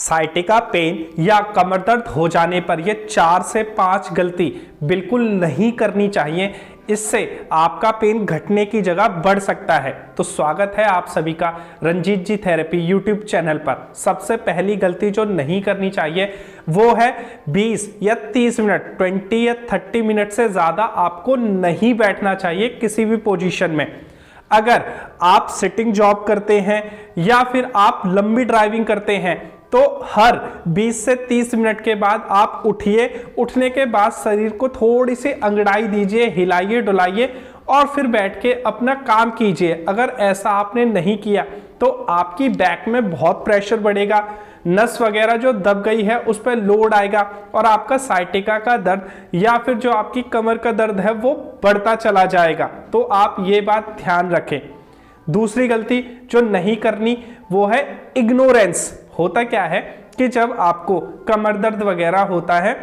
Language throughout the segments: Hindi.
साइटिका पेन या कमर दर्द हो जाने पर ये 4 से 5 गलती बिल्कुल नहीं करनी चाहिए। इससे आपका पेन घटने की जगह बढ़ सकता है। तो स्वागत है आप सभी का रंजीत जी थेरेपी यूट्यूब चैनल पर। सबसे पहली गलती जो नहीं करनी चाहिए वो है 20 या 30 मिनट 20 या 30 मिनट से ज़्यादा आपको नहीं बैठना चाहिए किसी भी पोजीशन में। अगर आप सिटिंग जॉब करते हैं या फिर आप लंबी ड्राइविंग करते हैं तो हर 20 से 30 मिनट के बाद आप उठिए। उठने के बाद शरीर को थोड़ी सी अंगड़ाई दीजिए, हिलाइए डुलाइए और फिर बैठ के अपना काम कीजिए। अगर ऐसा आपने नहीं किया तो आपकी बैक में बहुत प्रेशर बढ़ेगा, नस वगैरह जो दब गई है उस पर लोड आएगा और आपका साइटिका का दर्द या फिर जो आपकी कमर का दर्द है वो बढ़ता चला जाएगा। तो आप ये बात ध्यान रखें। दूसरी गलती जो नहीं करनी वो है इग्नोरेंस। होता क्या है कि जब आपको कमर दर्द वगैरह होता है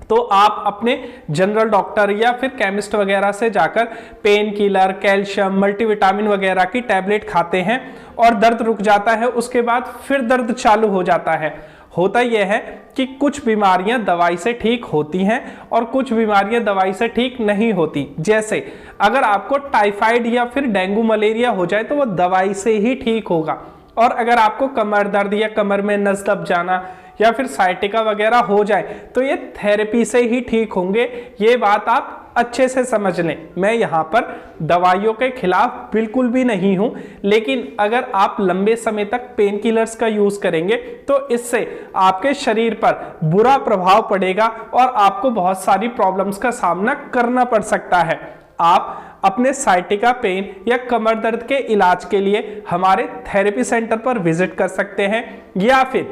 तो आप अपने जनरल डॉक्टर या फिर केमिस्ट वगैरह से जाकर पेन किलर, कैल्शियम, मल्टीविटामिन वगैरह की टैबलेट खाते हैं और दर्द रुक जाता है। उसके बाद फिर दर्द चालू हो जाता है। होता यह है कि कुछ बीमारियां दवाई से ठीक होती हैं और कुछ बीमारियां दवाई से ठीक नहीं होती। जैसे अगर आपको टाइफाइड या फिर डेंगू मलेरिया हो जाए तो वो दवाई से ही ठीक होगा, और अगर आपको कमर दर्द या कमर में नस दब जाना या फिर साइटिका वगैरह हो जाए तो ये थेरेपी से ही ठीक होंगे। ये बात आप अच्छे से समझ लें। मैं यहाँ पर दवाइयों के खिलाफ बिल्कुल भी नहीं हूँ, लेकिन अगर आप लंबे समय तक पेन किलर्स का यूज करेंगे तो इससे आपके शरीर पर बुरा प्रभाव पड़ेगा और आपको बहुत सारी प्रॉब्लम्स का सामना करना पड़ सकता है। आप अपने साइटिका पेन या कमर दर्द के इलाज के लिए हमारे थेरेपी सेंटर पर विजिट कर सकते हैं या फिर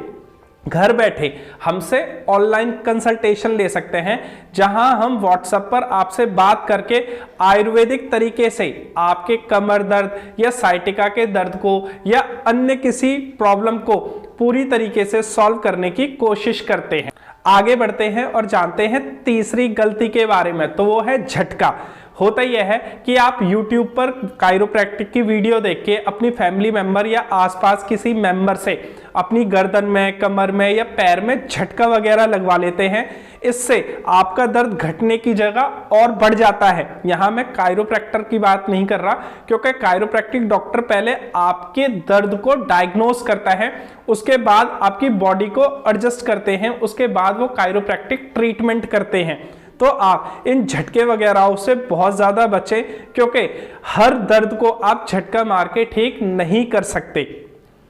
घर बैठे हमसे ऑनलाइन कंसल्टेशन ले सकते हैं, जहां हम व्हाट्सएप पर आपसे बात करके आयुर्वेदिक तरीके से आपके कमर दर्द या साइटिका के दर्द को या अन्य किसी प्रॉब्लम को पूरी तरीके से सॉल्व करने की कोशिश करते हैं। आगे बढ़ते हैं और जानते हैं तीसरी गलती के बारे में, तो वो है झटका। होता यह है कि आप YouTube पर कायरोप्रैक्टिक की वीडियो देख के अपनी फैमिली मेंबर या आसपास किसी मेंबर से अपनी गर्दन में, कमर में या पैर में झटका वगैरह लगवा लेते हैं। इससे आपका दर्द घटने की जगह और बढ़ जाता है। यहाँ मैं कायरोप्रैक्टर की बात नहीं कर रहा, क्योंकि कायरोप्रैक्टिक डॉक्टर पहले आपके दर्द को डायग्नोस करता है, उसके बाद आपकी बॉडी को एडजस्ट करते हैं, उसके बाद वो कायरोप्रैक्टिक ट्रीटमेंट करते हैं। तो आप इन झटके वगैरह से बहुत ज़्यादा बचें, क्योंकि हर दर्द को आप झटका मार के ठीक नहीं कर सकते।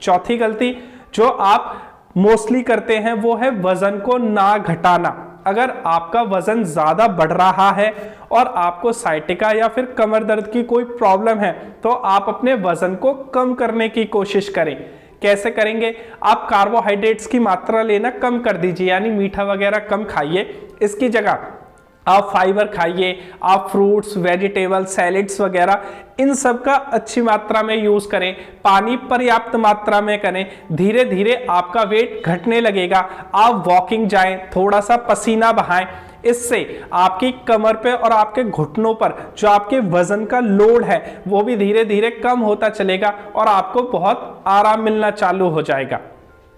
चौथी गलती जो आप मोस्टली करते हैं वो है वजन को ना घटाना। अगर आपका वजन ज़्यादा बढ़ रहा है और आपको साइटिका या फिर कमर दर्द की कोई प्रॉब्लम है तो आप अपने वजन को कम करने की कोशिश करें। कैसे करेंगे? आप कार्बोहाइड्रेट्स की मात्रा लेना कम कर दीजिए, यानी मीठा वगैरह कम खाइए। इसकी जगह आप फाइबर खाइए, आप फ्रूट्स, वेजिटेबल, सैलिड्स वगैरह इन सब का अच्छी मात्रा में यूज करें। पानी पर्याप्त मात्रा में करें। धीरे धीरे आपका वेट घटने लगेगा। आप वॉकिंग जाएं, थोड़ा सा पसीना बहाएं। इससे आपकी कमर पे और आपके घुटनों पर जो आपके वजन का लोड है वो भी धीरे धीरे कम होता चलेगा और आपको बहुत आराम मिलना चालू हो जाएगा।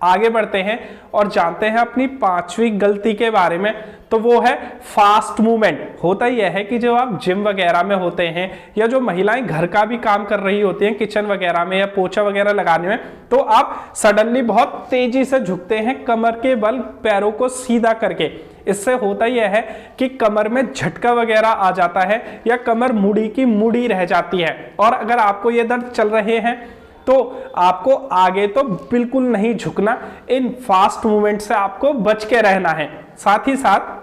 आगे बढ़ते हैं और जानते हैं अपनी पांचवी गलती के बारे में, तो वो है फास्ट मूवमेंट। होता यह है कि जब आप जिम वगैरह में होते हैं या जो महिलाएं घर का भी काम कर रही होती हैं किचन वगैरह में या पोछा वगैरह लगाने में, तो आप सडनली बहुत तेजी से झुकते हैं कमर के बल पैरों को सीधा करके। इससे होता यह है कि कमर में झटका वगैरह आ जाता है या कमर मुड़ी की मुड़ी रह जाती है। और अगर आपको ये दर्द चल रहे हैं तो आपको आगे तो बिल्कुल नहीं झुकना। इन फास्ट मूवमेंट से आपको बच के रहना है। साथ ही साथ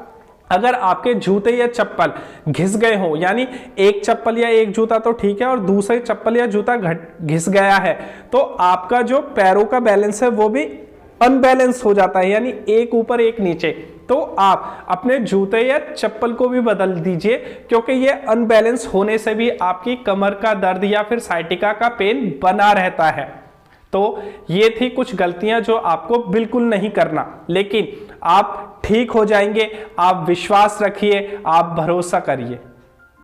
अगर आपके जूते या चप्पल घिस गए हो, यानी एक चप्पल या एक जूता तो ठीक है और दूसरे चप्पल या जूता घिस गया है, तो आपका जो पैरों का बैलेंस है वो भी अनबैलेंस हो जाता है, यानी एक ऊपर एक नीचे। तो आप अपने जूते या चप्पल को भी बदल दीजिए, क्योंकि ये अनबैलेंस होने से भी आपकी कमर का दर्द या फिर साइटिका का पेन बना रहता है। तो ये थी कुछ गलतियां जो आपको बिल्कुल नहीं करना, लेकिन आप ठीक हो जाएंगे। आप विश्वास रखिए, आप भरोसा करिए।